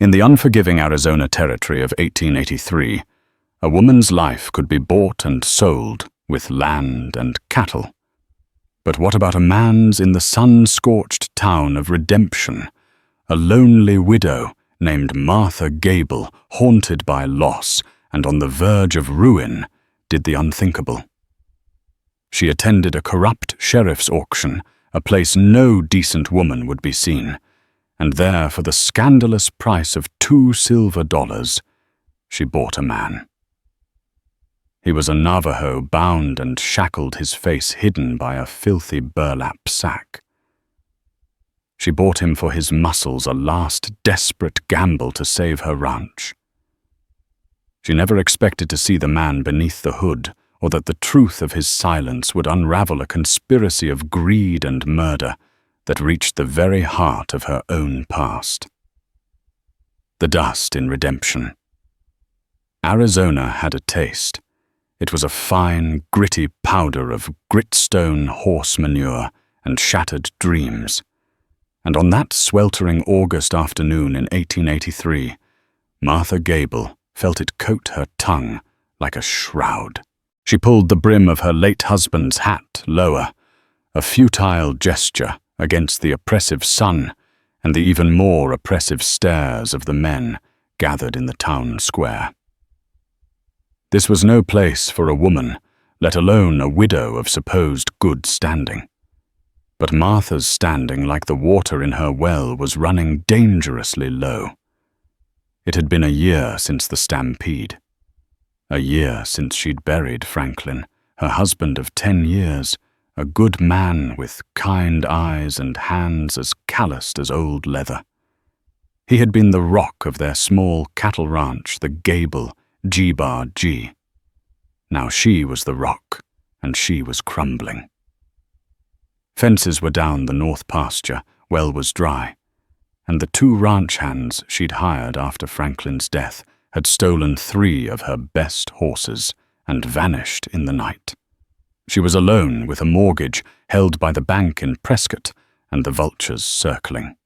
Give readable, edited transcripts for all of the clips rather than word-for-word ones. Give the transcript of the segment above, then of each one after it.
In the unforgiving Arizona territory of 1883, a woman's life could be bought and sold with land and cattle. But what about a man's in the sun-scorched town of Redemption, a lonely widow named Martha Gable, haunted by loss and on the verge of ruin, did the unthinkable. She attended a corrupt sheriff's auction, a place no decent woman would be seen, and there, for the scandalous price of $2 silver, she bought a man. He was a Navajo, bound and shackled, his face hidden by a filthy burlap sack. She bought him for his muscles, a last desperate gamble to save her ranch. She never expected to see the man beneath the hood, or that the truth of his silence would unravel a conspiracy of greed and murder that reached the very heart of her own past. The dust in Redemption. Arizona had a taste. It was a fine, gritty powder of gritstone, horse manure, and shattered dreams. And on that sweltering August afternoon in 1883, Martha Gable felt it coat her tongue like a shroud. She pulled the brim of her late husband's hat lower, a futile gesture against the oppressive sun and the even more oppressive stares of the men gathered in the town square. This was no place for a woman, let alone a widow of supposed good standing. But Martha's standing, like the water in her well, was running dangerously low. It had been a year since the stampede. A year since she'd buried Franklin, her husband of 10 years, a good man with kind eyes and hands as calloused as old leather. He had been the rock of their small cattle ranch, the Gable G-Bar-G. Now she was the rock, and she was crumbling. Fences were down the north pasture, well was dry, and the 2 ranch hands she'd hired after Franklin's death had stolen 3 of her best horses and vanished in the night. She was alone with a mortgage held by the bank in Prescott and the vultures circling.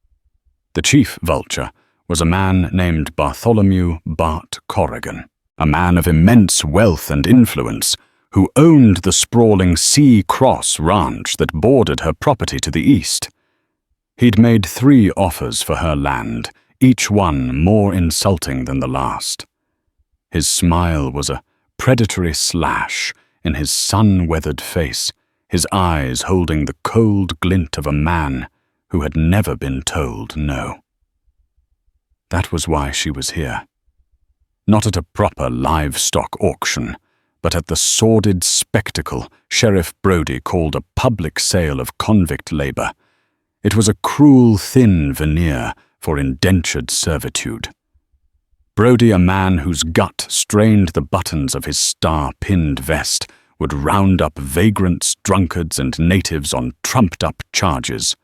The chief vulture was a man named Bartholomew Bart Corrigan, a man of immense wealth and influence who owned the sprawling Sea Cross ranch that bordered her property to the east. He'd made 3 offers for her land, each one more insulting than the last. His smile was a predatory slash in his sun-weathered face, his eyes holding the cold glint of a man who had never been told no. That was why she was here. Not at a proper livestock auction, but at the sordid spectacle Sheriff Brody called a public sale of convict labor. It was a cruel, thin veneer for indentured servitude. Brody, a man whose gut strained the buttons of his star-pinned vest, would round up vagrants, drunkards, and natives on trumped-up charges.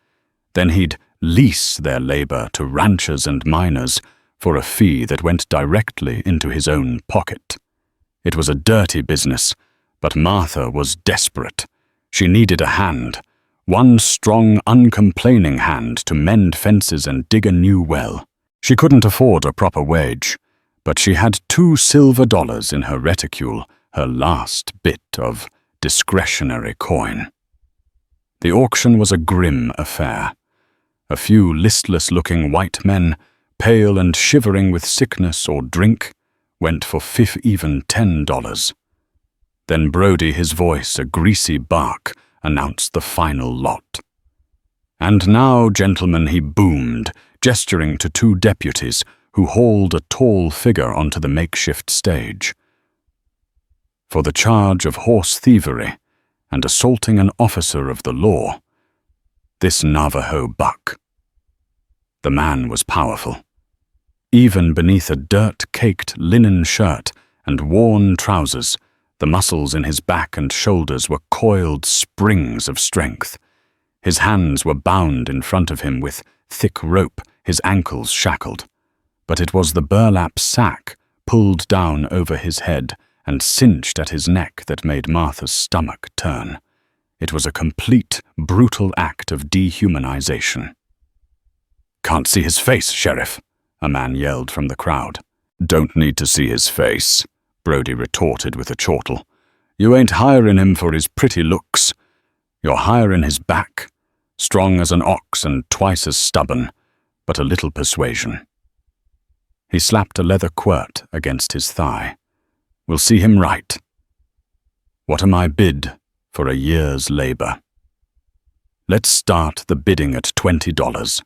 Then he'd lease their labor to ranchers and miners for a fee that went directly into his own pocket. It was a dirty business, but Martha was desperate. She needed a hand, one strong, uncomplaining hand to mend fences and dig a new well. She couldn't afford a proper wage, but she had $2 silver in her reticule, her last bit of discretionary coin. The auction was a grim affair. A few listless-looking white men, pale and shivering with sickness or drink, went for even $10. Then Brody, his voice a greasy bark, announced the final lot. And now, gentlemen, he boomed, gesturing to 2 deputies who hauled a tall figure onto the makeshift stage. For the charge of horse thievery and assaulting an officer of the law, this Navajo buck. The man was powerful. Even beneath a dirt-caked linen shirt and worn trousers, the muscles in his back and shoulders were coiled springs of strength. His hands were bound in front of him with thick rope, his ankles shackled. But it was the burlap sack pulled down over his head and cinched at his neck that made Martha's stomach turn. It was a complete, brutal act of dehumanization. "Can't see his face, Sheriff," a man yelled from the crowd. "Don't need to see his face," Brody retorted with a chortle. "You ain't hiring him for his pretty looks. You're hiring his back, strong as an ox and twice as stubborn, but a little persuasion." He slapped a leather quirt against his thigh. "We'll see him right. What am I bid for a year's labor? Let's start the bidding at $20.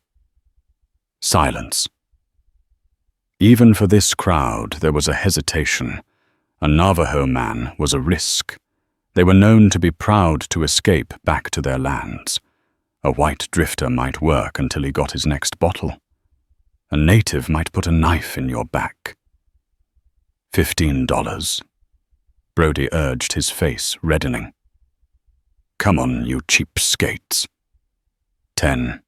Silence. Even for this crowd, there was a hesitation. A Navajo man was a risk. They were known to be proud to escape back to their lands. A white drifter might work until he got his next bottle. A native might put a knife in your back. $15. Brody urged, his face reddening. "Come on, you cheapskates." 10.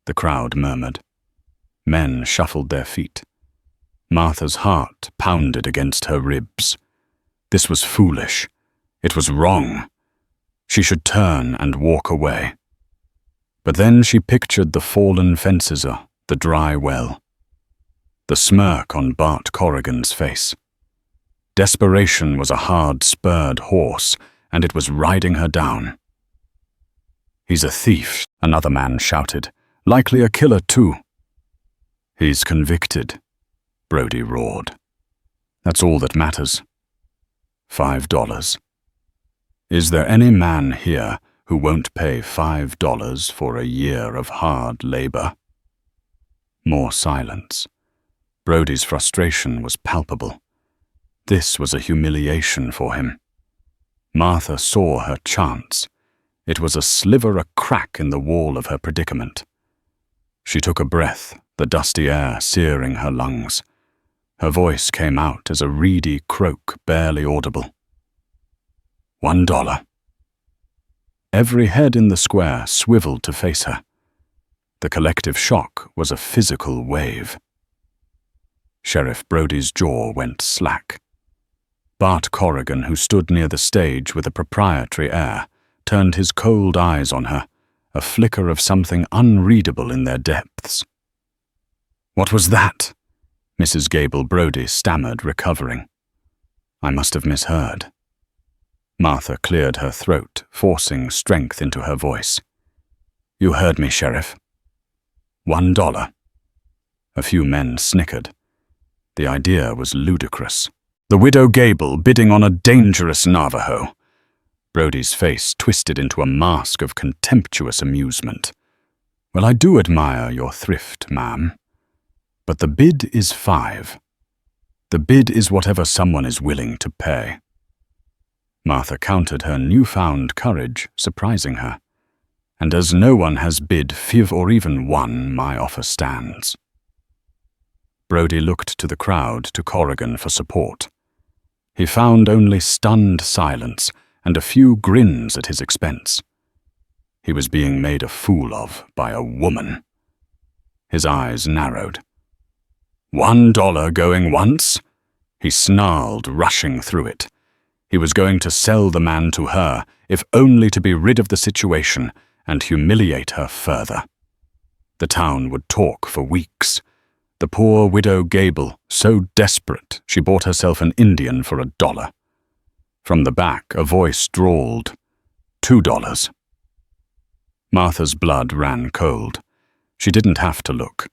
The crowd murmured. Men shuffled their feet. Martha's heart pounded against her ribs. This was foolish. It was wrong. She should turn and walk away. But then she pictured the fallen fencer, the dry well, the smirk on Bart Corrigan's face. Desperation was a hard, spurred horse, and it was riding her down. "He's a thief," another man shouted. "Likely a killer, too." "He's convicted," Brody roared. "That's all that matters. $5. Is there any man here who won't pay $5 for a year of hard labor?" More silence. Brody's frustration was palpable. This was a humiliation for him. Martha saw her chance. It was a sliver, a crack in the wall of her predicament. She took a breath, the dusty air searing her lungs. Her voice came out as a reedy croak, barely audible. $1. Every head in the square swiveled to face her. The collective shock was a physical wave. Sheriff Brody's jaw went slack. Bart Corrigan, who stood near the stage with a proprietary air, turned his cold eyes on her, a flicker of something unreadable in their depths. "What was that?" Mrs. Gable Brody stammered, recovering. "I must have misheard." Martha cleared her throat, forcing strength into her voice. "You heard me, Sheriff. $1. A few men snickered. The idea was ludicrous. The widow Gable bidding on a dangerous Navajo. Brody's face twisted into a mask of contemptuous amusement. "Well, I do admire your thrift, ma'am. But the bid is $5. The bid is whatever someone is willing to pay." Martha countered her newfound courage, surprising her. "And as no one has bid $5 or even $1, my offer stands." Brody looked to the crowd, to Corrigan for support. He found only stunned silence and a few grins at his expense. He was being made a fool of by a woman. His eyes narrowed. $1 going once? He snarled, rushing through it. He was going to sell the man to her, if only to be rid of the situation and humiliate her further. The town would talk for weeks. The poor widow Gable, so desperate she bought herself an Indian for $1. From the back, a voice drawled, $2. Martha's blood ran cold. She didn't have to look.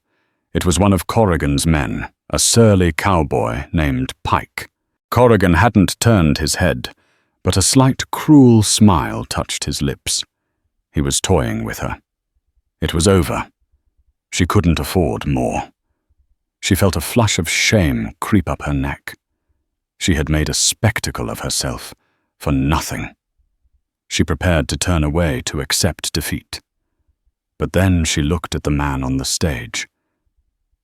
It was one of Corrigan's men, a surly cowboy named Pike. Corrigan hadn't turned his head, but a slight cruel smile touched his lips. He was toying with her. It was over. She couldn't afford more. She felt a flush of shame creep up her neck. She had made a spectacle of herself, for nothing. She prepared to turn away to accept defeat. But then she looked at the man on the stage.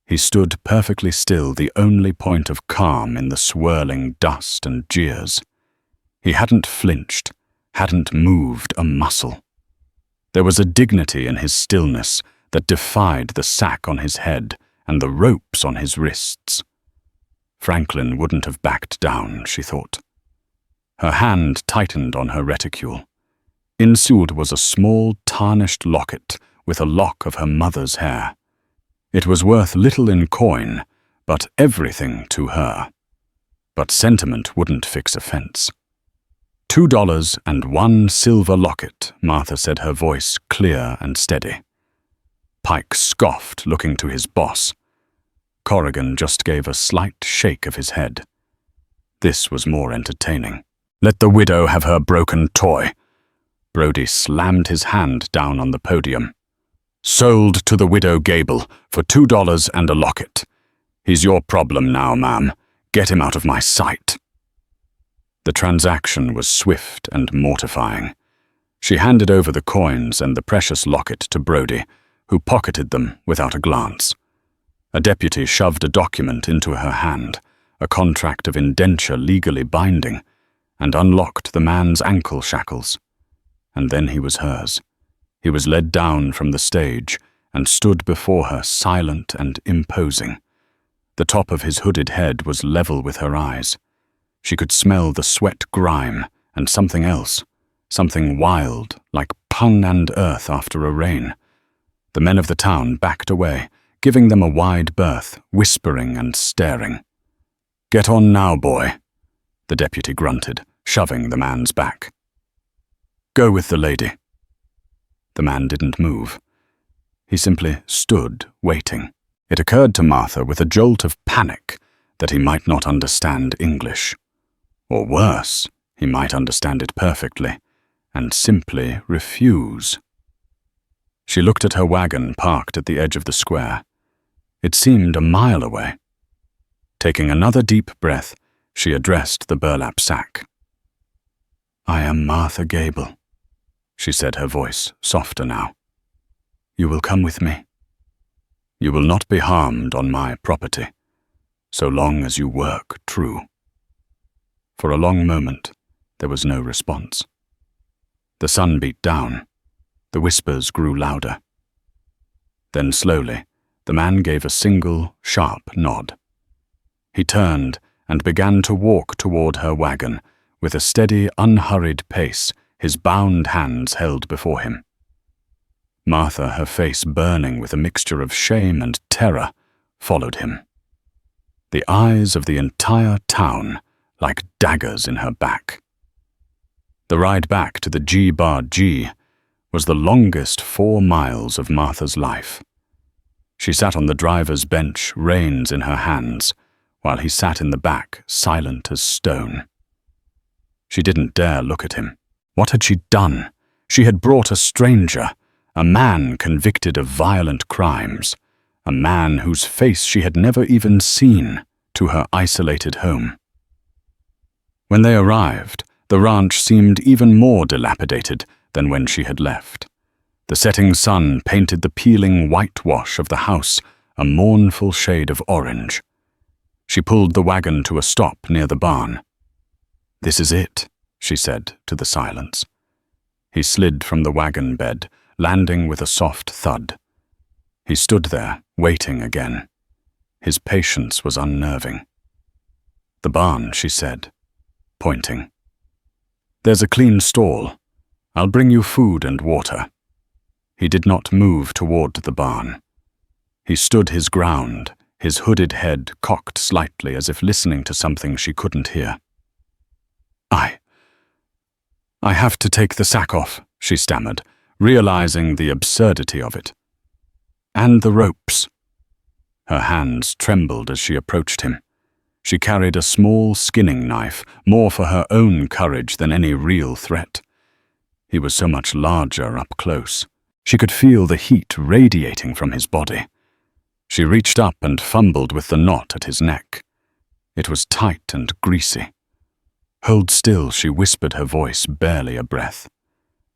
He stood perfectly still, the only point of calm in the swirling dust and jeers. He hadn't flinched, hadn't moved a muscle. There was a dignity in his stillness that defied the sack on his head and the ropes on his wrists. Franklin wouldn't have backed down, she thought. Her hand tightened on her reticule. Inside was a small, tarnished locket with a lock of her mother's hair. It was worth little in coin, but everything to her. But sentiment wouldn't fix a fence. $2 and 1 silver locket, Martha said, her voice clear and steady. Pike scoffed, looking to his boss. Corrigan just gave a slight shake of his head. This was more entertaining. Let the widow have her broken toy. Brody slammed his hand down on the podium. Sold to the widow Gable for $2 and a locket. He's your problem now, ma'am. Get him out of my sight. The transaction was swift and mortifying. She handed over the coins and the precious locket to Brody, who pocketed them without a glance. A deputy shoved a document into her hand, a contract of indenture legally binding, and unlocked the man's ankle shackles. And then he was hers. He was led down from the stage and stood before her, silent and imposing. The top of his hooded head was level with her eyes. She could smell the sweat grime and something else, something wild, like pun and earth after a rain. The men of the town backed away, giving them a wide berth, whispering and staring. "Get on now, boy," the deputy grunted, shoving the man's back. "Go with the lady." The man didn't move. He simply stood, waiting. It occurred to Martha with a jolt of panic that he might not understand English. Or worse, he might understand it perfectly and simply refuse. She looked at her wagon parked at the edge of the square. It seemed a mile away. Taking another deep breath, she addressed the burlap sack. "I am Martha Gable," she said, her voice softer now. "You will come with me. You will not be harmed on my property, so long as you work true." For a long moment, there was no response. The sun beat down. The whispers grew louder. Then slowly, the man gave a single, sharp nod. He turned and began to walk toward her wagon with a steady, unhurried pace, his bound hands held before him. Martha, her face burning with a mixture of shame and terror, followed him. The eyes of the entire town like daggers in her back. The ride back to the G-Bar-G was the longest 4 miles of Martha's life. She sat on the driver's bench, reins in her hands, while he sat in the back, silent as stone. She didn't dare look at him. What had she done? She had brought a stranger, a man convicted of violent crimes, a man whose face she had never even seen, to her isolated home. When they arrived, the ranch seemed even more dilapidated than when she had left. The setting sun painted the peeling whitewash of the house a mournful shade of orange. She pulled the wagon to a stop near the barn. "This is it," she said to the silence. He slid from the wagon bed, landing with a soft thud. He stood there, waiting again. His patience was unnerving. "The barn," she said, pointing. "There's a clean stall. I'll bring you food and water." He did not move toward the barn. He stood his ground, his hooded head cocked slightly as if listening to something she couldn't hear. I have to take the sack off," she stammered, realizing the absurdity of it. "And the ropes." Her hands trembled as she approached him. She carried a small skinning knife, more for her own courage than any real threat. He was so much larger up close. She could feel the heat radiating from his body. She reached up and fumbled with the knot at his neck. It was tight and greasy. "Hold still," she whispered, her voice barely a breath.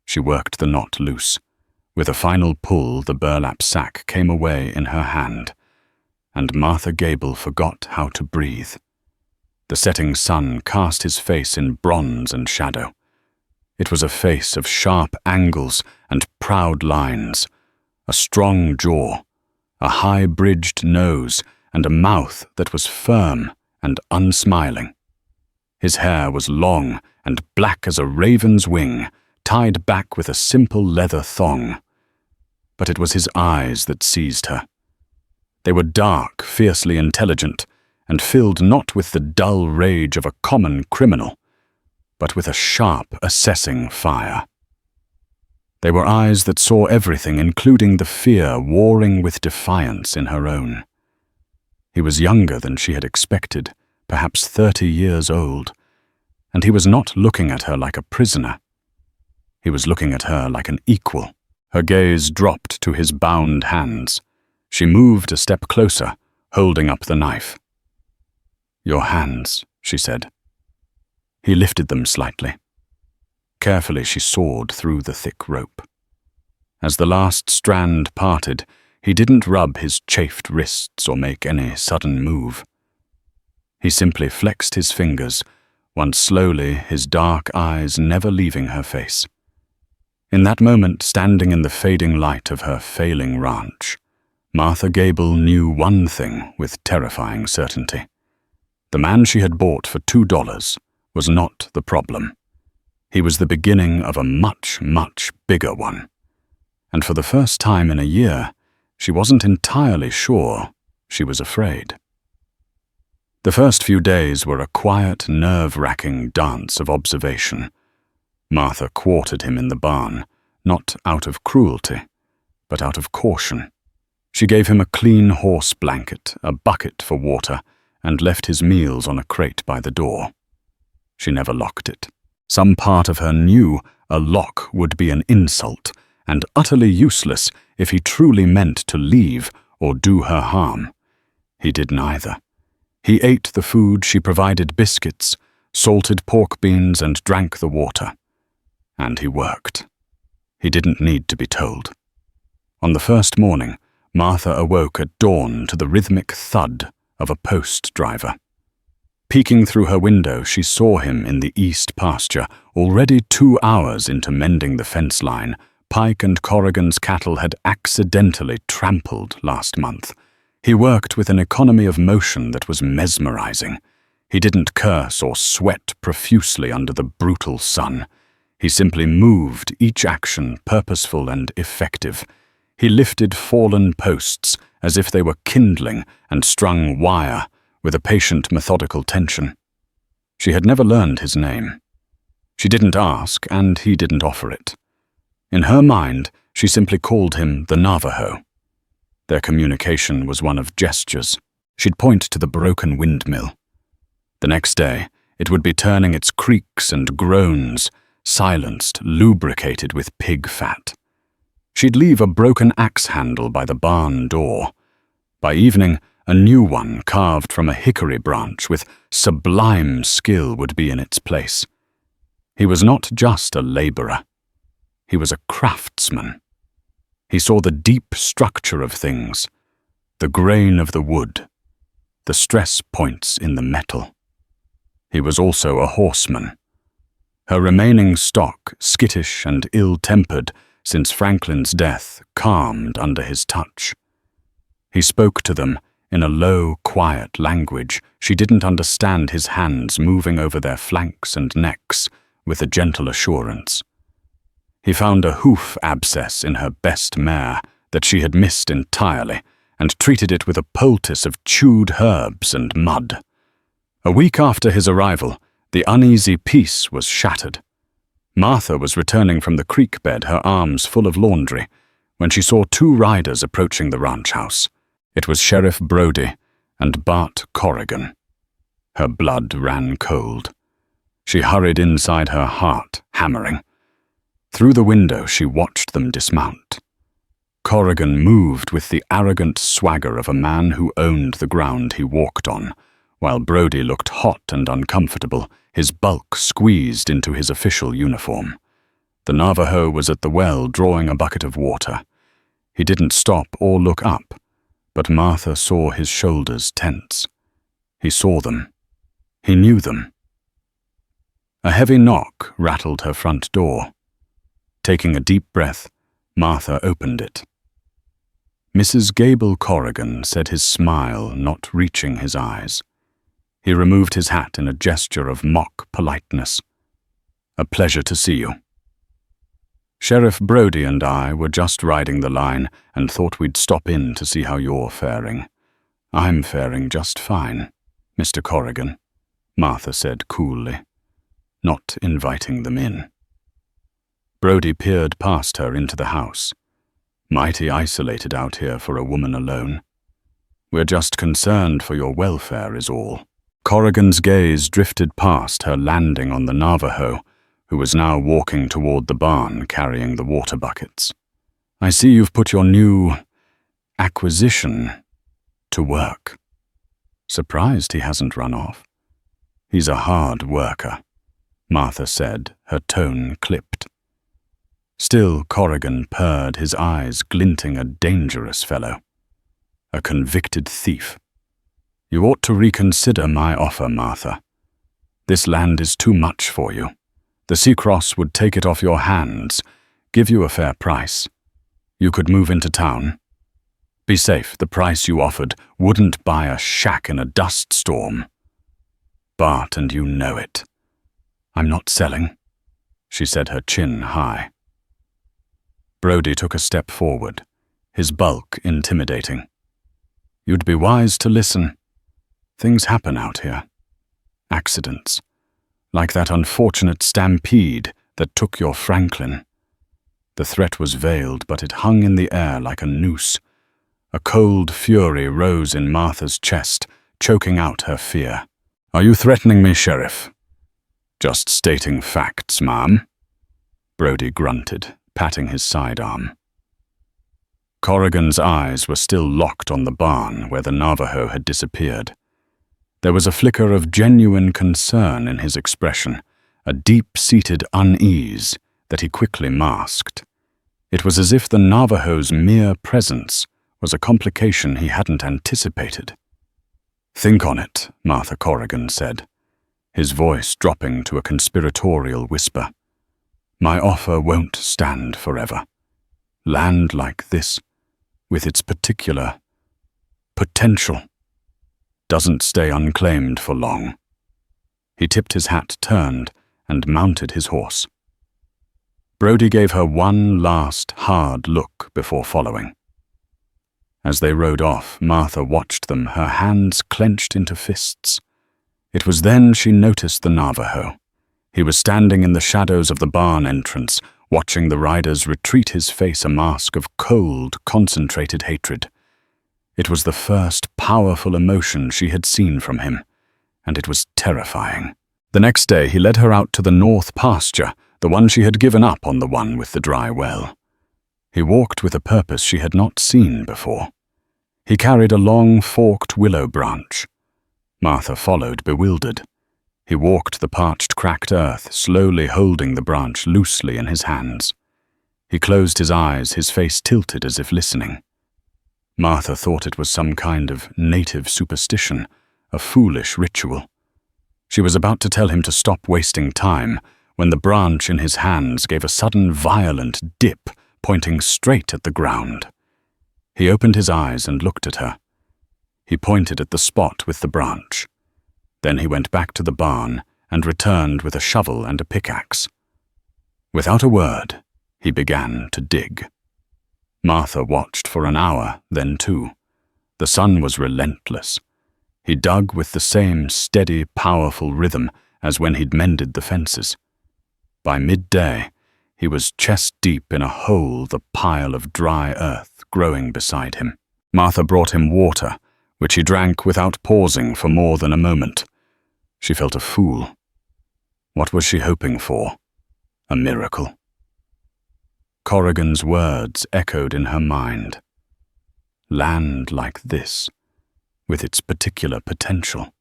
She worked the knot loose. With a final pull, the burlap sack came away in her hand, and Martha Gable forgot how to breathe. The setting sun cast his face in bronze and shadow. It was a face of sharp angles and proud lines, a strong jaw, a high-bridged nose, and a mouth that was firm and unsmiling. His hair was long and black as a raven's wing, tied back with a simple leather thong. But it was his eyes that seized her. They were dark, fiercely intelligent, and filled not with the dull rage of a common criminal, but with a sharp, assessing fire. They were eyes that saw everything, including the fear warring with defiance in her own. He was younger than she had expected, perhaps 30 years old, and he was not looking at her like a prisoner. He was looking at her like an equal. Her gaze dropped to his bound hands. She moved a step closer, holding up the knife. "Your hands," she said. He lifted them slightly. Carefully she sawed through the thick rope. As the last strand parted, he didn't rub his chafed wrists or make any sudden move. He simply flexed his fingers, once slowly, his dark eyes never leaving her face. In that moment, standing in the fading light of her failing ranch, Martha Gable knew one thing with terrifying certainty. The man she had bought for $2 was not the problem. He was the beginning of a much, much bigger one. And for the first time in a year, she wasn't entirely sure she was afraid. The first few days were a quiet, nerve-wracking dance of observation. Martha quartered him in the barn, not out of cruelty, but out of caution. She gave him a clean horse blanket, a bucket for water, and left his meals on a crate by the door. She never locked it. Some part of her knew a lock would be an insult and utterly useless if he truly meant to leave or do her harm. He did neither. He ate the food she provided: biscuits, salted pork beans, and drank the water. And he worked. He didn't need to be told. On the first morning, Martha awoke at dawn to the rhythmic thud of a post driver. Peeking through her window, she saw him in the east pasture, already 2 hours into mending the fence line. Pike and Corrigan's cattle had accidentally trampled last month. He worked with an economy of motion that was mesmerizing. He didn't curse or sweat profusely under the brutal sun. He simply moved, each action purposeful and effective. He lifted fallen posts as if they were kindling and strung wire with a patient, methodical tension. She had never learned his name. She didn't ask, and he didn't offer it. In her mind, she simply called him the Navajo. Their communication was one of gestures. She'd point to the broken windmill. The next day, it would be turning its creaks and groans, silenced, lubricated with pig fat. She'd leave a broken axe handle by the barn door. By evening, a new one carved from a hickory branch with sublime skill would be in its place. He was not just a laborer. He was a craftsman. He saw the deep structure of things, the grain of the wood, the stress points in the metal. He was also a horseman. Her remaining stock, skittish and ill-tempered since Franklin's death, calmed under his touch. He spoke to them in a low, quiet language. She didn't understand his hands moving over their flanks and necks with a gentle assurance. He found a hoof abscess in her best mare that she had missed entirely and treated it with a poultice of chewed herbs and mud. A week after his arrival, the uneasy peace was shattered. Martha was returning from the creek bed, her arms full of laundry, when she saw 2 riders approaching the ranch house. It was Sheriff Brody and Bart Corrigan. Her blood ran cold. She hurried inside, her heart hammering. Through the window, she watched them dismount. Corrigan moved with the arrogant swagger of a man who owned the ground he walked on, while Brody looked hot and uncomfortable, his bulk squeezed into his official uniform. The Navajo was at the well drawing a bucket of water. He didn't stop or look up, but Martha saw his shoulders tense. He saw them. He knew them. A heavy knock rattled her front door. Taking a deep breath, Martha opened it. Mrs. Gable Corrigan said, his smile not reaching his eyes. He removed his hat in a gesture of mock politeness. "A pleasure to see you." "Sheriff Brody and I were just riding the line and thought we'd stop in to see how you're faring. I'm faring just fine, Mr. Corrigan, Martha said coolly, not inviting them in. Brody peered past her into the house. Mighty isolated out here for a woman alone. We're just concerned for your welfare is all. Corrigan's gaze drifted past her landing on the Navajo, who was now walking toward the barn carrying the water buckets. I see you've put your new acquisition to work. Surprised he hasn't run off. He's a hard worker, Martha said, her tone clipped. Still, Corrigan purred, his eyes glinting, a dangerous fellow. A convicted thief. You ought to reconsider my offer, Martha. This land is too much for you. The Seacross would take it off your hands, give you a fair price. You could move into town. Be safe, the price you offered wouldn't buy a shack in a dust storm. Bart, and you know it. I'm not selling, she said, her chin high. Brody took a step forward, his bulk intimidating. You'd be wise to listen. Things happen out here. Accidents. Like that unfortunate stampede that took your Franklin. The threat was veiled, but it hung in the air like a noose. A cold fury rose in Martha's chest, choking out her fear. Are you threatening me, Sheriff? Just stating facts, ma'am. Brody grunted, patting his sidearm. Corrigan's eyes were still locked on the barn where the Navajo had disappeared. There was a flicker of genuine concern in his expression, a deep-seated unease that he quickly masked. It was as if the Navajo's mere presence was a complication he hadn't anticipated. Think on it, Martha Corrigan said, his voice dropping to a conspiratorial whisper. My offer won't stand forever. Land like this, with its particular potential, doesn't stay unclaimed for long. He tipped his hat, turned, and mounted his horse. Brody gave her one last hard look before following. As they rode off, Martha watched them, her hands clenched into fists. It was then she noticed the Navajo. He was standing in the shadows of the barn entrance, watching the riders retreat, his face a mask of cold, concentrated hatred. It was the first powerful emotion she had seen from him, and it was terrifying. The next day he led her out to the north pasture, the one she had given up on the one with the dry well. He walked with a purpose she had not seen before. He carried a long, forked willow branch. Martha followed, bewildered. He walked the parched, cracked earth, slowly holding the branch loosely in his hands. He closed his eyes, his face tilted as if listening. Martha thought it was some kind of native superstition, a foolish ritual. She was about to tell him to stop wasting time when the branch in his hands gave a sudden violent dip, pointing straight at the ground. He opened his eyes and looked at her. He pointed at the spot with the branch. Then he went back to the barn and returned with a shovel and a pickaxe. Without a word, he began to dig. Martha watched for an hour, then 2. The sun was relentless. He dug with the same steady, powerful rhythm as when he'd mended the fences. By midday, he was chest-deep in a hole, the pile of dry earth growing beside him. Martha brought him water, which he drank without pausing for more than a moment. She felt a fool. What was she hoping for? A miracle? Corrigan's words echoed in her mind. Land like this, with its particular potential.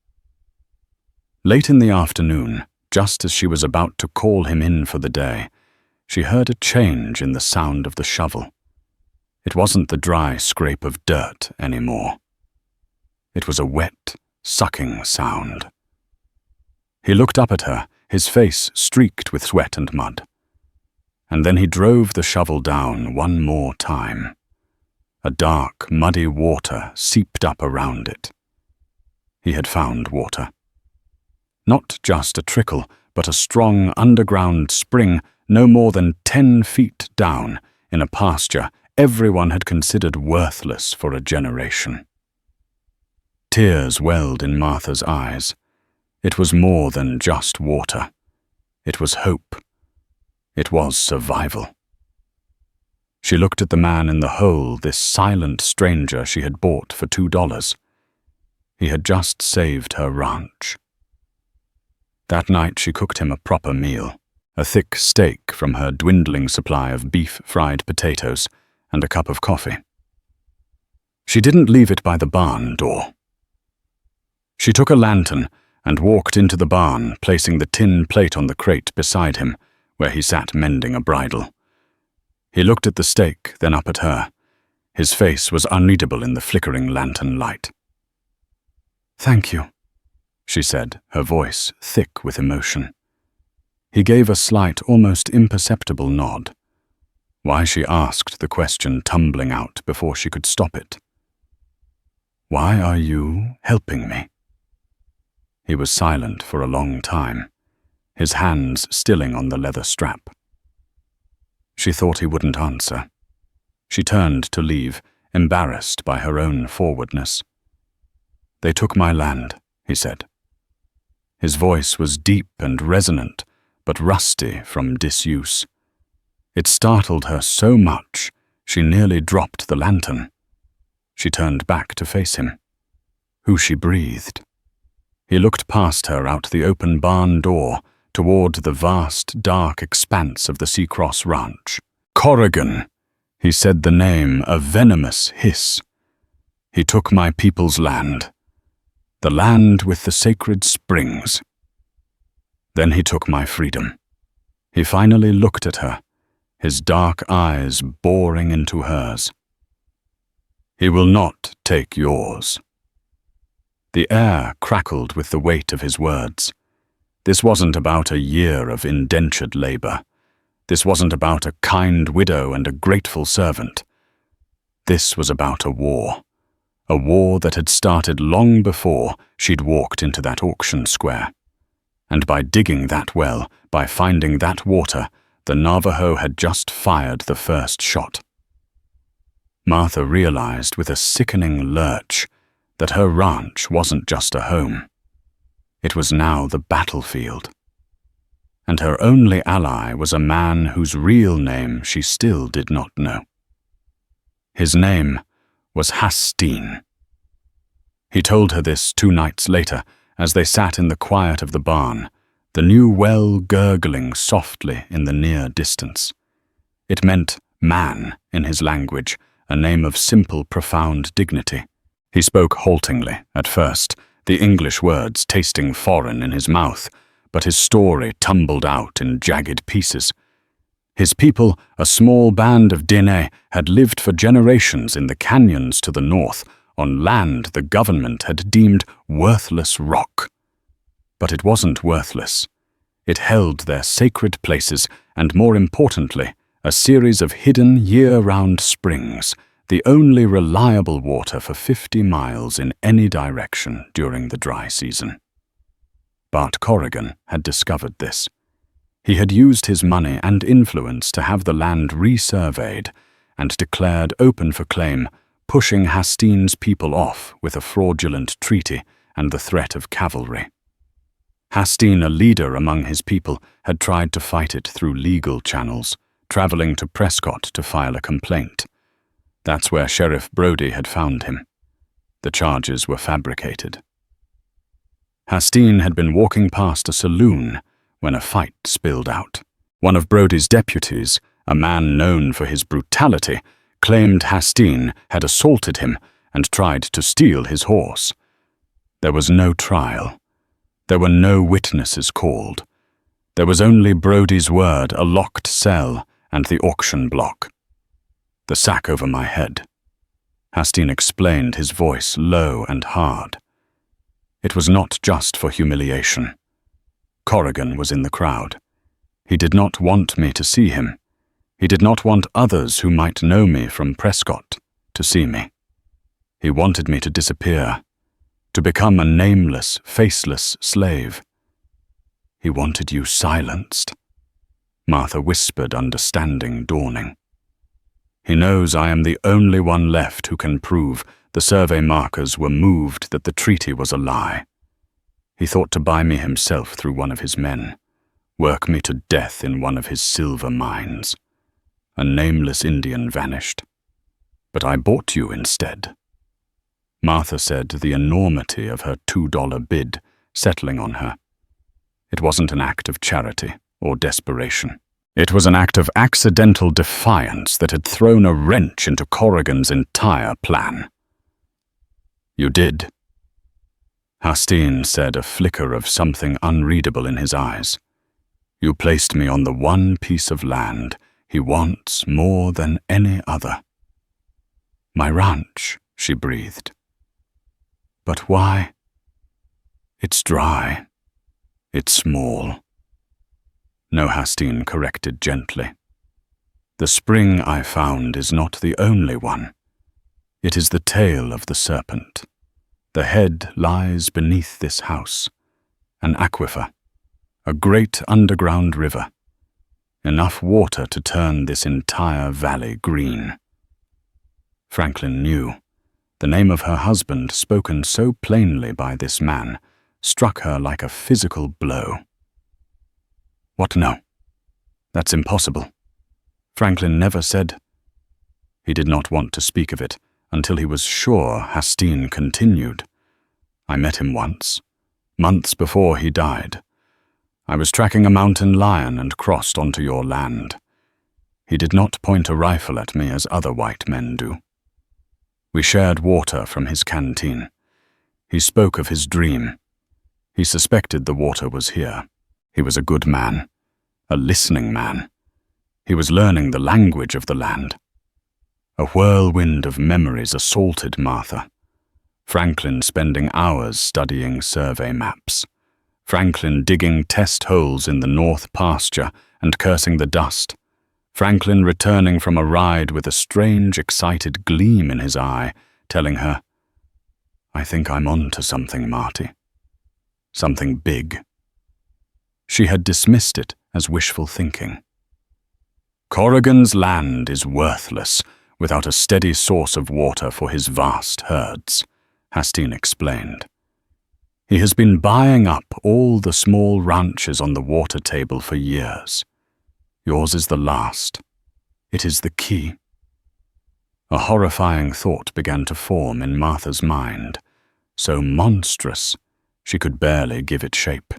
Late in the afternoon, just as she was about to call him in for the day, she heard a change in the sound of the shovel. It wasn't the dry scrape of dirt anymore. It was a wet, sucking sound. He looked up at her, his face streaked with sweat and mud. And then he drove the shovel down one more time. A dark, muddy water seeped up around it. He had found water. Not just a trickle, but a strong underground spring no more than 10 feet down in a pasture everyone had considered worthless for a generation. Tears welled in Martha's eyes. It was more than just water. It was hope. It was survival. She looked at the man in the hole, this silent stranger she had bought for $2. He had just saved her ranch. That night she cooked him a proper meal, a thick steak from her dwindling supply of beef fried potatoes and a cup of coffee. She didn't leave it by the barn door. She took a lantern and walked into the barn, placing the tin plate on the crate beside him, where he sat mending a bridle. He looked at the steak, then up at her. His face was unreadable in the flickering lantern light. "Thank you," she said, her voice thick with emotion. He gave a slight, almost imperceptible nod. Why she asked the question tumbling out before she could stop it. "Why are you helping me?" He was silent for a long time, his hands stilling on the leather strap. She thought he wouldn't answer. She turned to leave, embarrassed by her own forwardness. "They took my land," he said. His voice was deep and resonant, but rusty from disuse. It startled her so much, she nearly dropped the lantern. She turned back to face him. Who she breathed. He looked past her out the open barn door toward the vast, dark expanse of the Seacross Ranch. "Corrigan," he said the name, a venomous hiss. "He took my people's land. The land with the sacred springs. Then he took my freedom." He finally looked at her, his dark eyes boring into hers. "He will not take yours." The air crackled with the weight of his words. This wasn't about a year of indentured labor. This wasn't about a kind widow and a grateful servant. This was about a war that had started long before she'd walked into that auction square. And by digging that well, by finding that water, the Navajo had just fired the first shot. Martha realized with a sickening lurch that her ranch wasn't just a home. It was now the battlefield. And her only ally was a man whose real name she still did not know. His name was Hastine. He told her this 2 nights later as they sat in the quiet of the barn, the new well gurgling softly in the near distance. It meant man in his language, a name of simple, profound dignity. He spoke haltingly at first, the English words tasting foreign in his mouth, but his story tumbled out in jagged pieces. His people, a small band of Dene, had lived for generations in the canyons to the north, on land the government had deemed worthless rock. But it wasn't worthless. It held their sacred places and, more importantly, a series of hidden year-round springs, the only reliable water for 50 miles in any direction during the dry season. Bart Corrigan had discovered this. He had used his money and influence to have the land resurveyed and declared open for claim, pushing Hastine's people off with a fraudulent treaty and the threat of cavalry. Hastine, a leader among his people, had tried to fight it through legal channels, traveling to Prescott to file a complaint. That's where Sheriff Brody had found him. The charges were fabricated. Hastine had been walking past a saloon when a fight spilled out. One of Brody's deputies, a man known for his brutality, claimed Hastine had assaulted him and tried to steal his horse. There was no trial. There were no witnesses called. There was only Brody's word, a locked cell, and the auction block. The sack over my head. Hastine explained, his voice low and hard. It was not just for humiliation. Corrigan was in the crowd. He did not want me to see him. He did not want others who might know me from Prescott to see me. He wanted me to disappear, to become a nameless, faceless slave. He wanted you silenced. Martha whispered, understanding dawning. He knows I am the only one left who can prove The survey markers were moved that the treaty was a lie. He thought to buy me himself through one of his men, work me to death in one of his silver mines. A nameless Indian vanished. But I bought you instead. Martha said the enormity of her $2 bid settling on her. It wasn't an act of charity or desperation. It was an act of accidental defiance that had thrown a wrench into Corrigan's entire plan. You did. Hastine said, a flicker of something unreadable in his eyes. You placed me on the one piece of land he wants more than any other. My ranch, she breathed. But why? It's dry. It's small. No, Hastine corrected gently. The spring I found is not the only one. It is the tail of the serpent. The head lies beneath this house, an aquifer, a great underground river, enough water to turn this entire valley green. Franklin knew. The name of her husband, spoken so plainly by this man, struck her like a physical blow. What no? That's impossible. Franklin never said. He did not want to speak of it until he was sure. Hastine continued. I met him once, months before he died. I was tracking a mountain lion and crossed onto your land. He did not point a rifle at me as other white men do. We shared water from his canteen. He spoke of his dream. He suspected the water was here. He was a good man, a listening man. He was learning the language of the land. A whirlwind of memories assaulted Martha. Franklin spending hours studying survey maps. Franklin digging test holes in the north pasture and cursing the dust. Franklin returning from a ride with a strange, excited gleam in his eye, telling her, I think I'm on to something, Marty. Something big. She had dismissed it as wishful thinking. Corrigan's land is worthless without a steady source of water for his vast herds, Hastine explained. He has been buying up all the small ranches on the water table for years. Yours is the last. It is the key. A horrifying thought began to form in Martha's mind, so monstrous she could barely give it shape.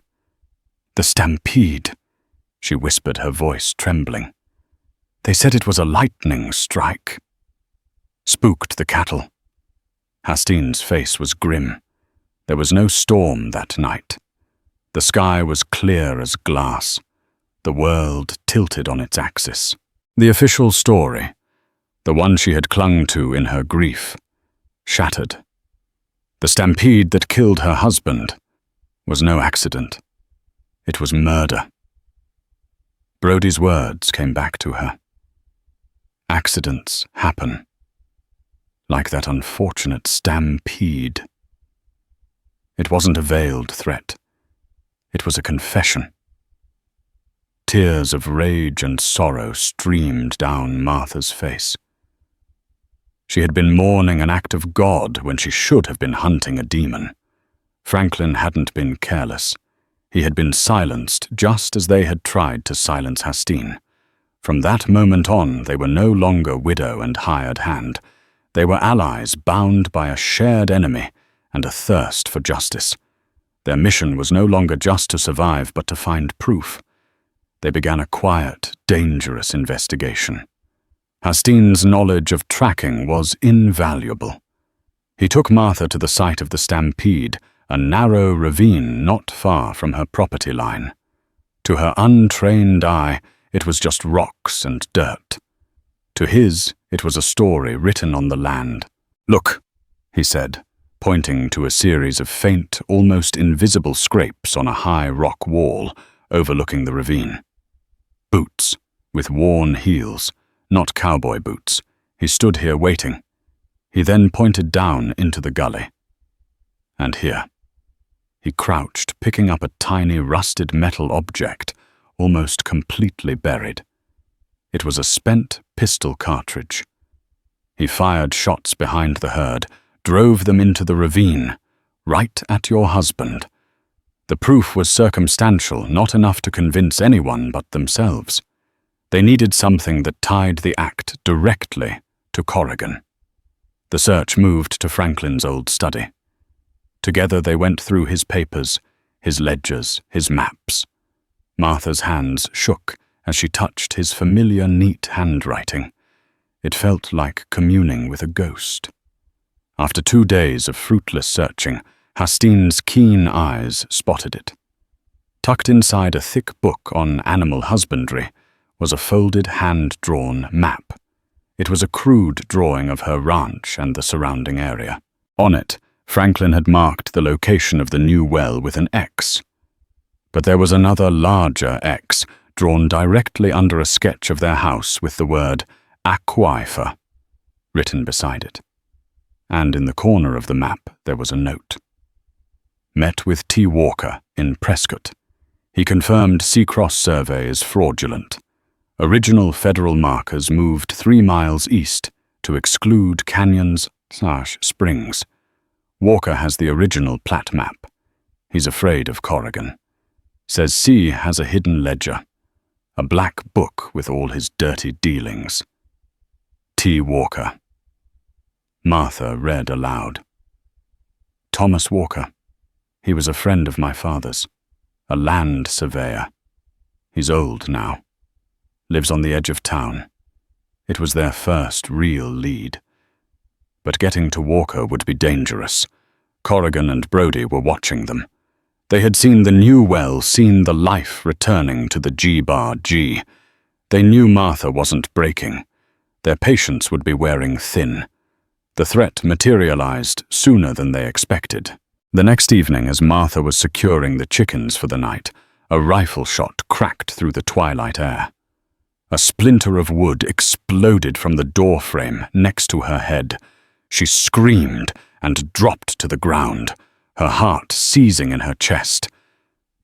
The stampede, she whispered, her voice trembling. They said it was a lightning strike. Spooked the cattle. Hastine's face was grim. There was no storm that night. The sky was clear as glass. The world tilted on its axis. The official story, the one she had clung to in her grief, shattered. The stampede that killed her husband was no accident. It was murder. Brody's words came back to her. Accidents happen. Like that unfortunate stampede. It wasn't a veiled threat. It was a confession. Tears of rage and sorrow streamed down Martha's face. She had been mourning an act of God when she should have been hunting a demon. Franklin hadn't been careless. He had been silenced just as they had tried to silence Hastine. From that moment on, they were no longer widow and hired hand. They were allies bound by a shared enemy and a thirst for justice. Their mission was no longer just to survive, but to find proof. They began a quiet, dangerous investigation. Hastine's knowledge of tracking was invaluable. He took Martha to the site of the stampede, a narrow ravine not far from her property line. To her untrained eye, it was just rocks and dirt. To his, it was a story written on the land. Look, he said, pointing to a series of faint, almost invisible scrapes on a high rock wall overlooking the ravine. Boots, with worn heels, not cowboy boots. He stood here waiting. He then pointed down into the gully. And here. He crouched, picking up a tiny rusted metal object, almost completely buried. It was a spent pistol cartridge. He fired shots behind the herd, drove them into the ravine, right at your husband. The proof was circumstantial, not enough to convince anyone but themselves. They needed something that tied the act directly to Corrigan. The search moved to Franklin's old study. Together they went through his papers, his ledgers, his maps. Martha's hands shook as she touched his familiar, neat handwriting. It felt like communing with a ghost. After 2 days of fruitless searching, Hastine's keen eyes spotted it. Tucked inside a thick book on animal husbandry was a folded hand-drawn map. It was a crude drawing of her ranch and the surrounding area. On it, Franklin had marked the location of the new well with an X. But there was another larger X drawn directly under a sketch of their house with the word aquifer written beside it. And in the corner of the map there was a note. Met with T. Walker in Prescott. He confirmed Seacross survey is fraudulent. Original federal markers moved 3 miles east to exclude canyons/springs. Walker has the original plat map. He's afraid of Corrigan. Says C has a hidden ledger, a black book with all his dirty dealings. T. Walker. Martha read aloud. Thomas Walker. He was a friend of my father's, a land surveyor. He's old now. Lives on the edge of town. It was their first real lead. But getting to Walker would be dangerous. Corrigan and Brody were watching them. They had seen the new well, seen the life returning to the G-bar-G. They knew Martha wasn't breaking. Their patience would be wearing thin. The threat materialized sooner than they expected. The next evening, as Martha was securing the chickens for the night, a rifle shot cracked through the twilight air. A splinter of wood exploded from the door frame next to her head. She screamed and dropped to the ground, her heart seizing in her chest.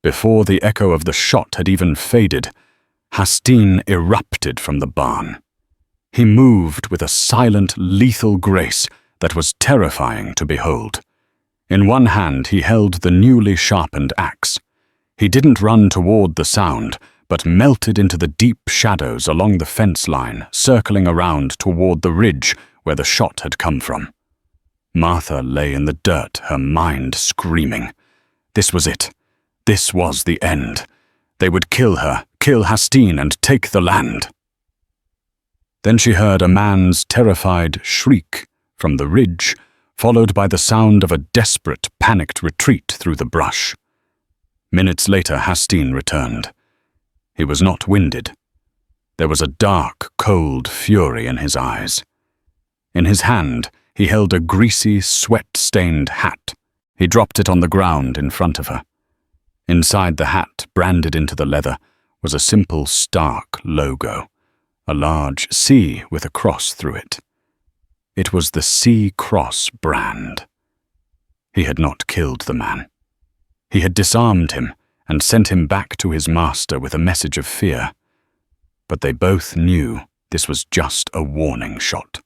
Before the echo of the shot had even faded, Hastine erupted from the barn. He moved with a silent, lethal grace that was terrifying to behold. In one hand he held the newly sharpened axe. He didn't run toward the sound, but melted into the deep shadows along the fence line, circling around toward the ridge where the shot had come from. Martha lay in the dirt, her mind screaming. This was it. This was the end. They would kill her, kill Hastine, and take the land. Then she heard a man's terrified shriek from the ridge, followed by the sound of a desperate, panicked retreat through the brush. Minutes later, Hastine returned. He was not winded. There was a dark, cold fury in his eyes. In his hand, he held a greasy, sweat-stained hat. He dropped it on the ground in front of her. Inside the hat, branded into the leather, was a simple Stark logo, a large C with a cross through it. It was the C Cross brand. He had not killed the man. He had disarmed him and sent him back to his master with a message of fear. But they both knew this was just a warning shot.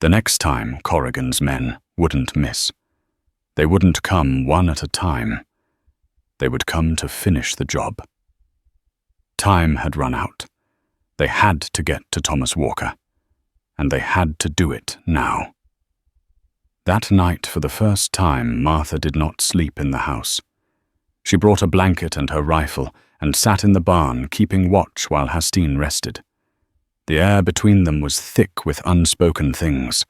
The next time, Corrigan's men wouldn't miss. They wouldn't come one at a time. They would come to finish the job. Time had run out. They had to get to Thomas Walker, and they had to do it now. That night, for the first time, Martha did not sleep in the house. She brought a blanket and her rifle and sat in the barn, keeping watch while Hastine rested. The air between them was thick with unspoken things.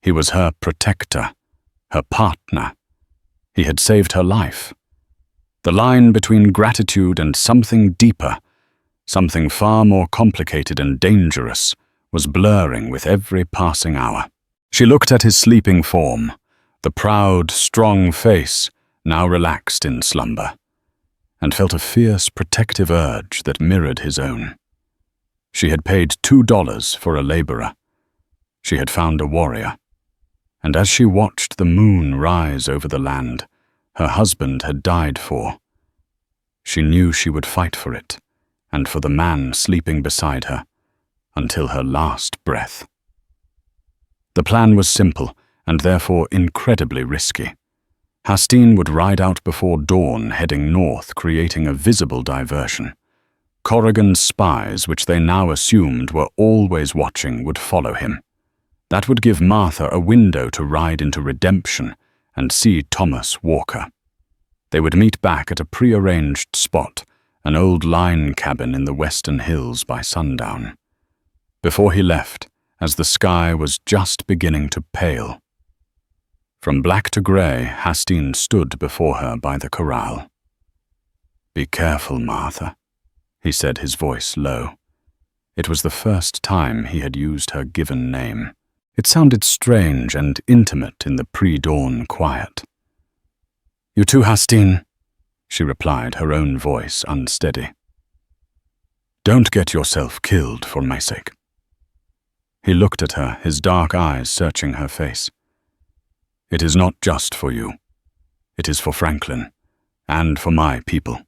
He was her protector, her partner. He had saved her life. The line between gratitude and something deeper, something far more complicated and dangerous, was blurring with every passing hour. She looked at his sleeping form, the proud, strong face, now relaxed in slumber, and felt a fierce, protective urge that mirrored his own. She had paid $2 for a laborer. She had found a warrior. And as she watched the moon rise over the land her husband had died for, she knew she would fight for it, and for the man sleeping beside her, until her last breath. The plan was simple and therefore incredibly risky. Hastine would ride out before dawn, heading north, creating a visible diversion. Corrigan's spies, which they now assumed were always watching, would follow him. That would give Martha a window to ride into redemption and see Thomas Walker. They would meet back at a prearranged spot, an old line cabin in the western hills by sundown. Before he left, as the sky was just beginning to pale. From black to grey, Hastine stood before her by the corral. "Be careful, Martha," he said, his voice low. It was the first time he had used her given name. It sounded strange and intimate in the pre-dawn quiet. "You too, Hastine," she replied, her own voice unsteady. "Don't get yourself killed for my sake." He looked at her, his dark eyes searching her face. "It is not just for you. It is for Franklin, and for my people.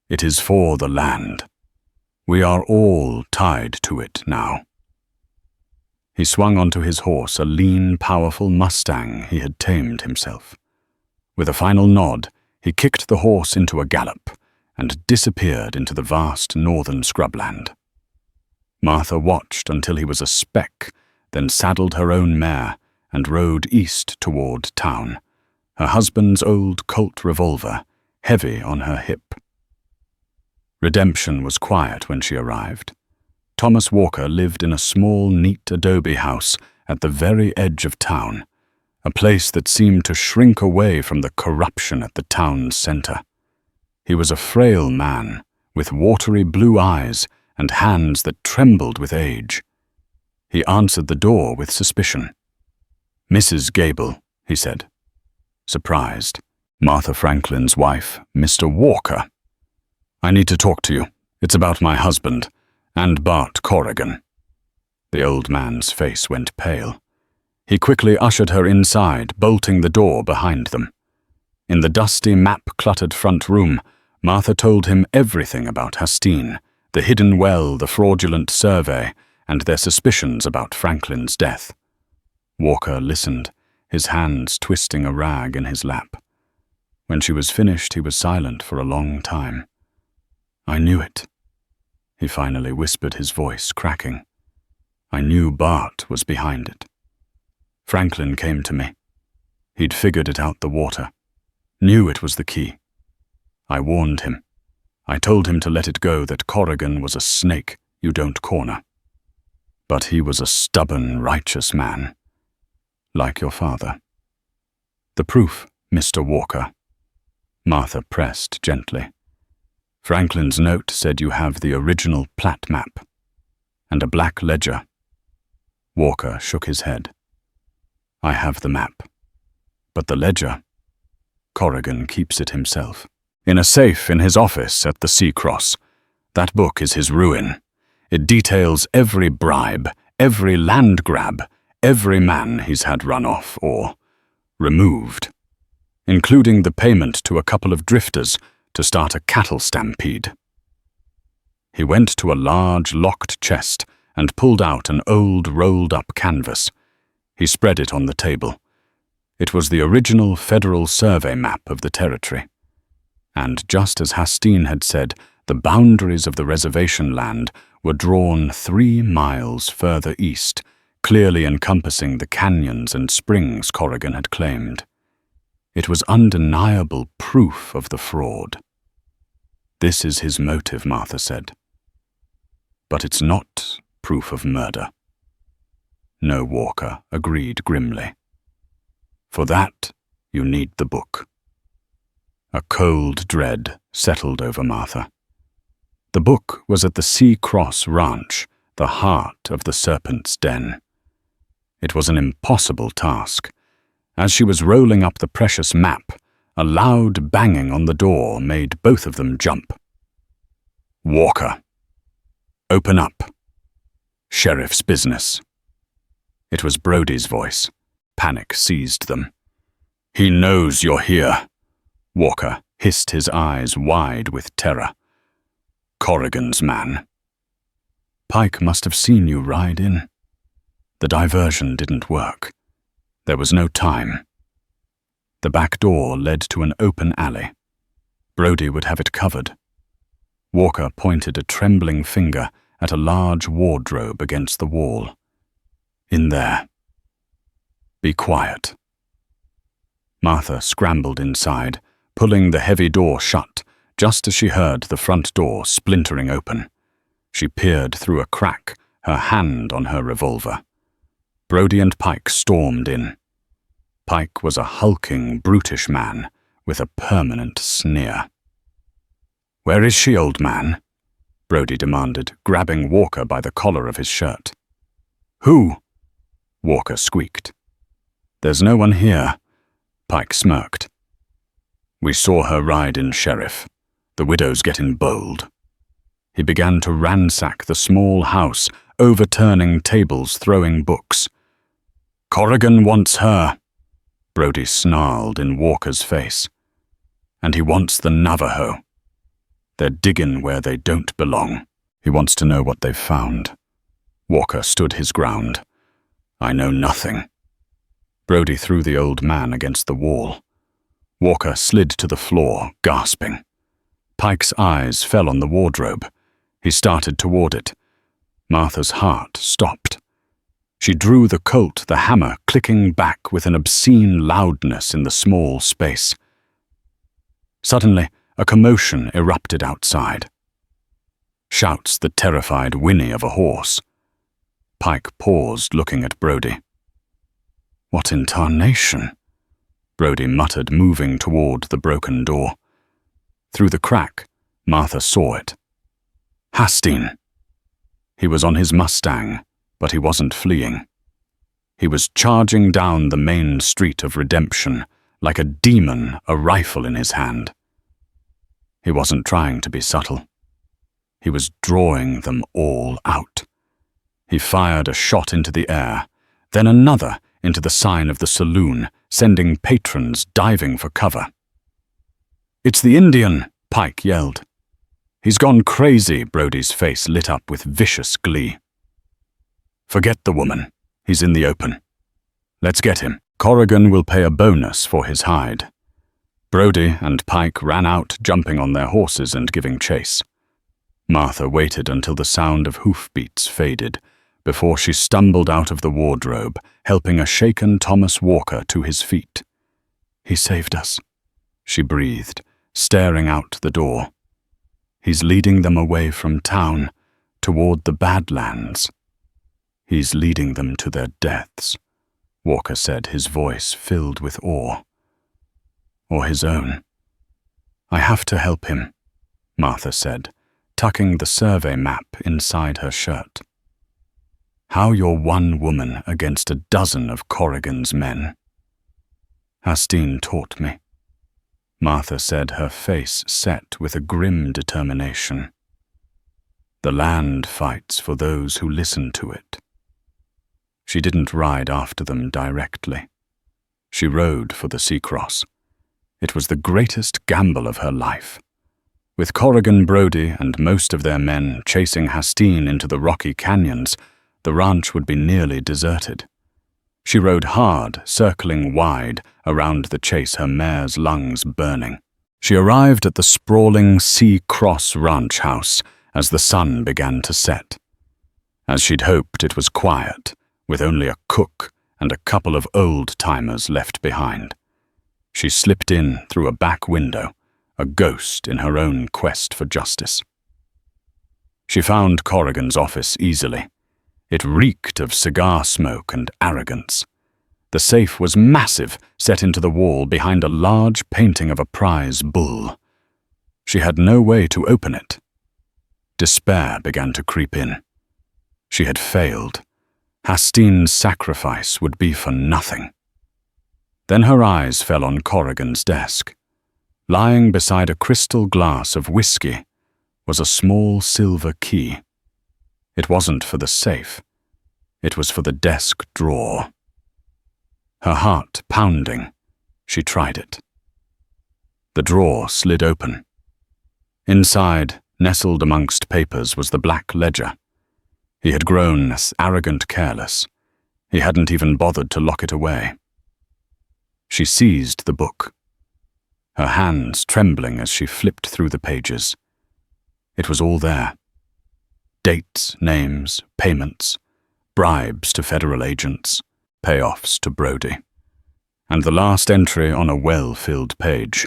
It is for the land. We are all tied to it now." He swung onto his horse, a lean, powerful Mustang he had tamed himself. With a final nod, he kicked the horse into a gallop and disappeared into the vast northern scrubland. Martha watched until he was a speck, then saddled her own mare and rode east toward town, her husband's old Colt revolver heavy on her hip. Redemption was quiet when she arrived. Thomas Walker lived in a small, neat adobe house at the very edge of town, a place that seemed to shrink away from the corruption at the town's center. He was a frail man, with watery blue eyes and hands that trembled with age. He answered the door with suspicion. "Mrs. Gable," he said, surprised. "Martha Franklin's wife, Mr. Walker. I need to talk to you. It's about my husband, and Bart Corrigan." The old man's face went pale. He quickly ushered her inside, bolting the door behind them. In the dusty, map-cluttered front room, Martha told him everything about Hastine, the hidden well, the fraudulent survey, and their suspicions about Franklin's death. Walker listened, his hands twisting a rag in his lap. When she was finished, he was silent for a long time. "I knew it," he finally whispered, his voice cracking. "I knew Bart was behind it. Franklin came to me. He'd figured it out the water, knew it was the key. I warned him. I told him to let it go, that Corrigan was a snake you don't corner. But he was a stubborn, righteous man, like your father." "The proof, Mr. Walker," Martha pressed gently. "Franklin's note said you have the original plat map and a black ledger." Walker shook his head. "I have the map, but the ledger, Corrigan keeps it himself. In a safe in his office at the Sea-Cross. That book is his ruin. It details every bribe, every land grab, every man he's had run off or removed, including the payment to a couple of drifters to start a cattle stampede." He went to a large, locked chest and pulled out an old, rolled-up canvas. He spread it on the table. It was the original Federal Survey map of the territory. And just as Hastine had said, the boundaries of the reservation land were drawn 3 miles further east, clearly encompassing the canyons and springs Corrigan had claimed. It was undeniable proof of the fraud. "This is his motive," Martha said. "But it's not proof of murder." "No," Walker agreed grimly. "For that, you need the book." A cold dread settled over Martha. The book was at the Sea-Cross Ranch, the heart of the Serpent's Den. It was an impossible task. As she was rolling up the precious map, a loud banging on the door made both of them jump. "Walker, open up. Sheriff's business." It was Brody's voice. Panic seized them. "He knows you're here," Walker hissed, his eyes wide with terror. "Corrigan's man." "Pike must have seen you ride in. The diversion didn't work. There was no time. The back door led to an open alley. Brody would have it covered. Walker pointed a trembling finger at a large wardrobe against the wall. In there. Be quiet. Martha scrambled inside, pulling the heavy door shut, just as she heard the front door splintering open. She peered through a crack, her hand on her revolver. Brody and Pike stormed in. Pike was a hulking, brutish man with a permanent sneer. "Where is she, old man?" Brody demanded, grabbing Walker by the collar of his shirt. "Who?" Walker squeaked. "There's no one here," Pike smirked. "We saw her ride in, Sheriff. The widow's getting bold." He began to ransack the small house, overturning tables, throwing books. "Corrigan wants her," Brody snarled in Walker's face. "And he wants the Navajo. They're digging where they don't belong. He wants to know what they've found." Walker stood his ground. "I know nothing." Brody threw the old man against the wall. Walker slid to the floor, gasping. Pike's eyes fell on the wardrobe. He started toward it. Martha's heart stopped. She drew the Colt, the hammer clicking back with an obscene loudness in the small space. Suddenly, a commotion erupted outside. Shouts the terrified whinny of a horse. Pike paused, looking at Brody. "What in tarnation?" Brody muttered, moving toward the broken door. Through the crack, Martha saw it. Hastine. He was on his Mustang, but he wasn't fleeing. He was charging down the main street of Redemption, like a demon, a rifle in his hand. He wasn't trying to be subtle. He was drawing them all out. He fired a shot into the air, then another into the sign of the saloon, sending patrons diving for cover. "It's the Indian!" Pike yelled. "He's gone crazy," Brody's face lit up with vicious glee. "Forget the woman. He's in the open. Let's get him. Corrigan will pay a bonus for his hide." Brody and Pike ran out, jumping on their horses and giving chase. Martha waited until the sound of hoofbeats faded, before she stumbled out of the wardrobe, helping a shaken Thomas Walker to his feet. "He saved us," she breathed, staring out the door. "He's leading them away from town, toward the Badlands." "He's leading them to their deaths," Walker said, his voice filled with awe. "Or his own." "I have to help him," Martha said, tucking the survey map inside her shirt. "How you're one woman against a dozen of Corrigan's men." "Hastine taught me," Martha said, her face set with a grim determination. "The land fights for those who listen to it." She didn't ride after them directly. She rode for the Seacross. It was the greatest gamble of her life. With Corrigan, Brody, and most of their men chasing Hastine into the rocky canyons, the ranch would be nearly deserted. She rode hard, circling wide around the chase, her mare's lungs burning. She arrived at the sprawling Seacross ranch house as the sun began to set. As she'd hoped, it was quiet, with only a cook and a couple of old-timers left behind. She slipped in through a back window, a ghost in her own quest for justice. She found Corrigan's office easily. It reeked of cigar smoke and arrogance. The safe was massive, set into the wall behind a large painting of a prize bull. She had no way to open it. Despair began to creep in. She had failed. Hastine's sacrifice would be for nothing. Then her eyes fell on Corrigan's desk. Lying beside a crystal glass of whiskey was a small silver key. It wasn't for the safe. It was for the desk drawer. Her heart pounding, she tried it. The drawer slid open. Inside, nestled amongst papers, was the black ledger. He had grown arrogant careless. He hadn't even bothered to lock it away. She seized the book, her hands trembling as she flipped through the pages. It was all there. Dates, names, payments, bribes to federal agents, payoffs to Brody. And the last entry on a well-filled page: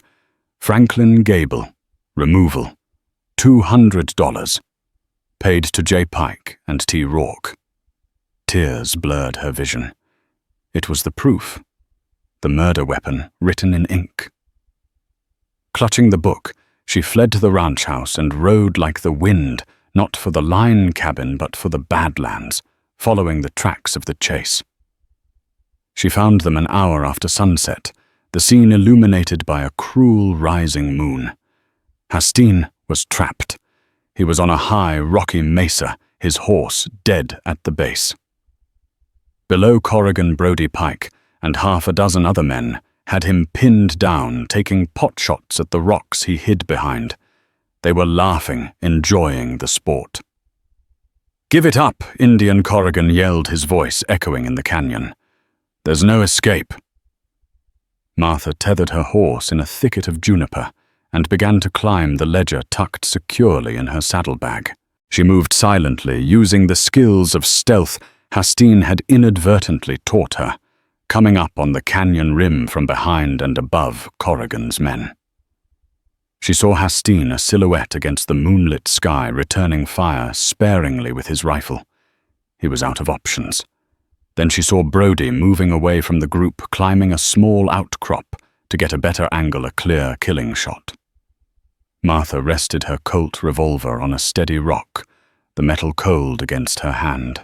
Franklin Gable, removal, $200, paid to J. Pike and T. Rourke. Tears blurred her vision. It was the proof, the murder weapon written in ink. Clutching the book, she fled to the ranch house and rode like the wind, not for the line cabin but for the Badlands, following the tracks of the chase. She found them an hour after sunset, the scene illuminated by a cruel rising moon. Hastine was trapped. He was on a high, rocky mesa, his horse dead at the base. Below Corrigan, Brody Pike and half a dozen other men had him pinned down, taking pot shots at the rocks he hid behind. They were laughing, enjoying the sport. "Give it up," Indian Corrigan yelled, his voice echoing in the canyon. "There's no escape." Martha tethered her horse in a thicket of juniper and began to climb the ledger tucked securely in her saddlebag. She moved silently, using the skills of stealth Hastine had inadvertently taught her, coming up on the canyon rim from behind and above Corrigan's men. She saw Hastine, a silhouette against the moonlit sky, returning fire sparingly with his rifle. He was out of options. Then she saw Brody moving away from the group, climbing a small outcrop to get a better angle, a clear killing shot. Martha rested her Colt revolver on a steady rock, the metal cold against her hand.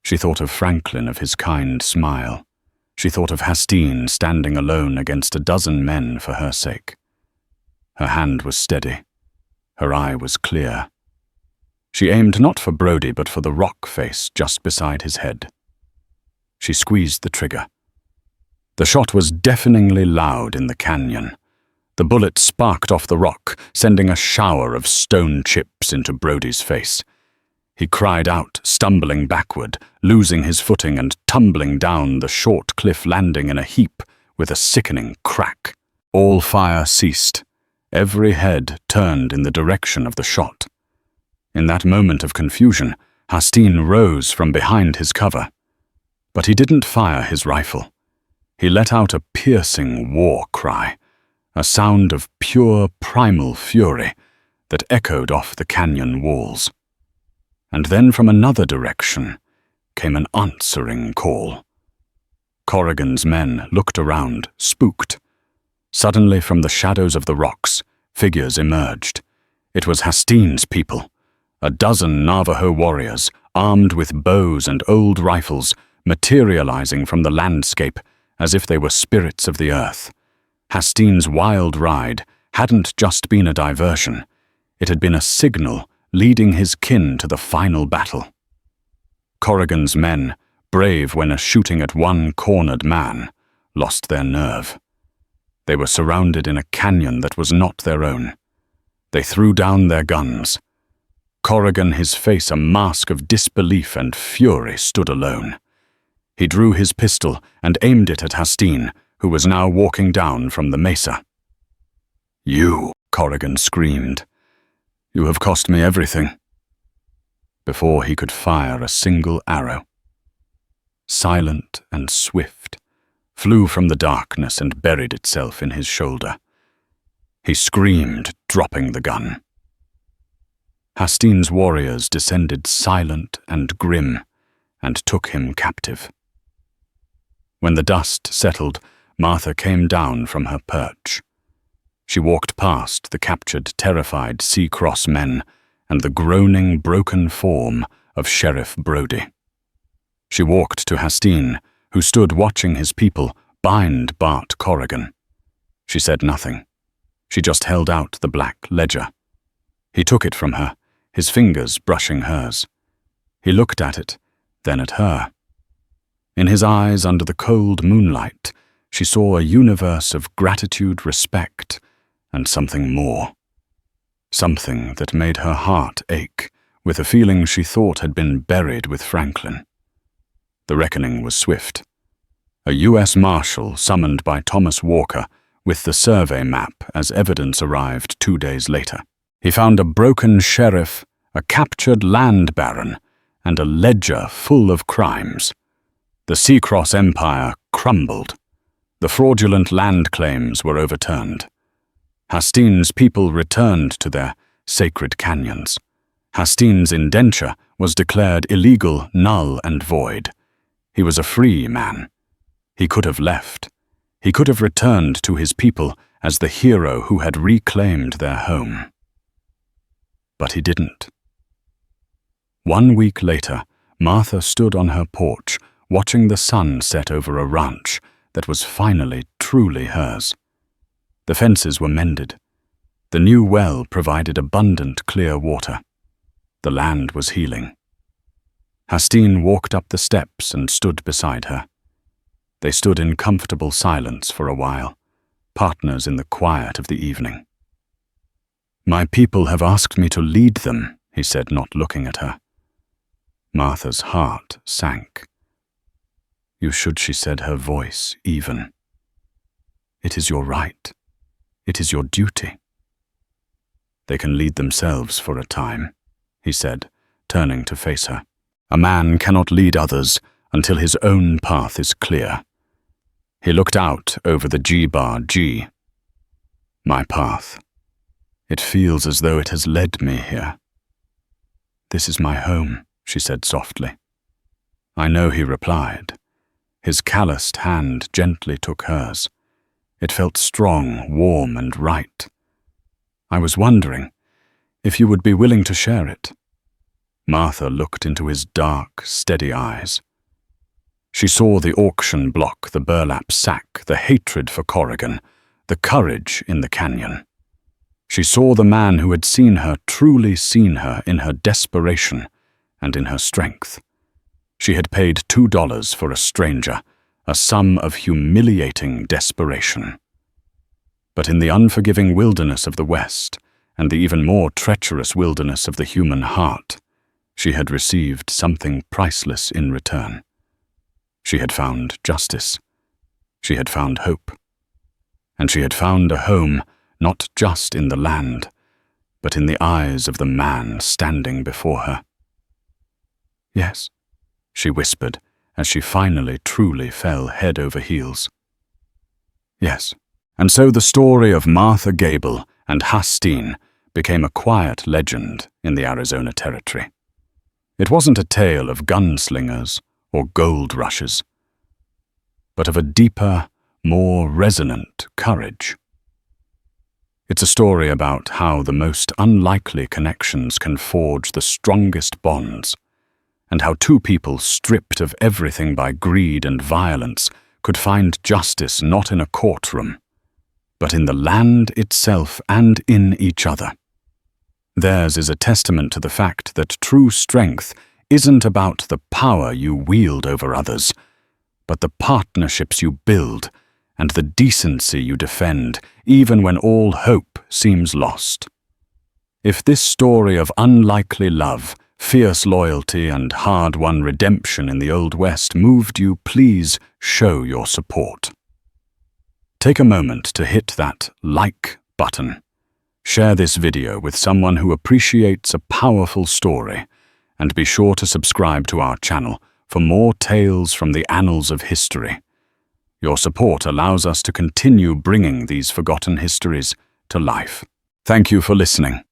She thought of Franklin, of his kind smile. She thought of Hastine standing alone against a dozen men for her sake. Her hand was steady. Her eye was clear. She aimed not for Brody but for the rock face just beside his head. She squeezed the trigger. The shot was deafeningly loud in the canyon. The bullet sparked off the rock, sending a shower of stone chips into Brody's face. He cried out, stumbling backward, losing his footing and tumbling down the short cliff landing in a heap with a sickening crack. All fire ceased. Every head turned in the direction of the shot. In that moment of confusion, Hastine rose from behind his cover. But he didn't fire his rifle. He let out a piercing war cry, a sound of pure primal fury that echoed off the canyon walls. And then from another direction came an answering call. Corrigan's men looked around, spooked. Suddenly from the shadows of the rocks, figures emerged. It was Hastine's people, a dozen Navajo warriors, armed with bows and old rifles, materializing from the landscape as if they were spirits of the earth. Hastine's wild ride hadn't just been a diversion. It had been a signal leading his kin to the final battle. Corrigan's men, brave when shooting at one cornered man, lost their nerve. They were surrounded in a canyon that was not their own. They threw down their guns. Corrigan, his face a mask of disbelief and fury, stood alone. He drew his pistol and aimed it at Hastine, who was now walking down from the mesa. "You," Corrigan screamed. "You have cost me everything." Before he could fire a single arrow, silent and swift, flew from the darkness and buried itself in his shoulder. He screamed, dropping the gun. Hastine's warriors descended silent and grim and took him captive. When the dust settled, Martha came down from her perch. She walked past the captured, terrified Sea Cross men and the groaning, broken form of Sheriff Brody. She walked to Hastine, who stood watching his people bind Bart Corrigan. She said nothing. She just held out the black ledger. He took it from her, his fingers brushing hers. He looked at it, then at her. In his eyes under the cold moonlight, she saw a universe of gratitude, respect, and something more. Something that made her heart ache with a feeling she thought had been buried with Franklin. The reckoning was swift. A U.S. Marshal summoned by Thomas Walker with the survey map as evidence arrived 2 days later. He found a broken sheriff, a captured land baron, and a ledger full of crimes. The Seacross Empire crumbled. The fraudulent land claims were overturned. Hastine's people returned to their sacred canyons. Hastine's indenture was declared illegal, null and void. He was a free man. He could have left. He could have returned to his people as the hero who had reclaimed their home. But he didn't. 1 week later, Martha stood on her porch, watching the sun set over a ranch that was finally truly hers. The fences were mended. The new well provided abundant, clear water. The land was healing. Hastine walked up the steps and stood beside her. They stood in comfortable silence for a while, partners in the quiet of the evening. "My people have asked me to lead them," he said, not looking at her. Martha's heart sank. "You should," she said, her voice even. "It is your right. It is your duty." "They can lead themselves for a time," he said, turning to face her. "A man cannot lead others until his own path is clear." He looked out over the G-bar G. "My path. It feels as though it has led me here." "This is my home," she said softly. "I know," he replied. His calloused hand gently took hers. It felt strong, warm, and right. "I was wondering if you would be willing to share it." Martha looked into his dark, steady eyes. She saw the auction block, the burlap sack, the hatred for Corrigan, the courage in the canyon. She saw the man who had seen her, truly seen her, in her desperation and in her strength. She had paid $2 for a stranger, a sum of humiliating desperation. But in the unforgiving wilderness of the West, and the even more treacherous wilderness of the human heart, she had received something priceless in return. She had found justice. She had found hope. And she had found a home not just in the land, but in the eyes of the man standing before her. "Yes," she whispered as she finally truly fell head over heels. "Yes." And so the story of Martha Gable and Hastine became a quiet legend in the Arizona Territory. It wasn't a tale of gunslingers or gold rushes, but of a deeper, more resonant courage. It's a story about how the most unlikely connections can forge the strongest bonds, and how two people stripped of everything by greed and violence could find justice not in a courtroom, but in the land itself and in each other. Theirs is a testament to the fact that true strength isn't about the power you wield over others, but the partnerships you build and the decency you defend, even when all hope seems lost. If this story of unlikely love, fierce loyalty, and hard-won redemption in the Old West moved you, please show your support. Take a moment to hit that like button. Share this video with someone who appreciates a powerful story, and be sure to subscribe to our channel for more tales from the annals of history. Your support allows us to continue bringing these forgotten histories to life. Thank you for listening.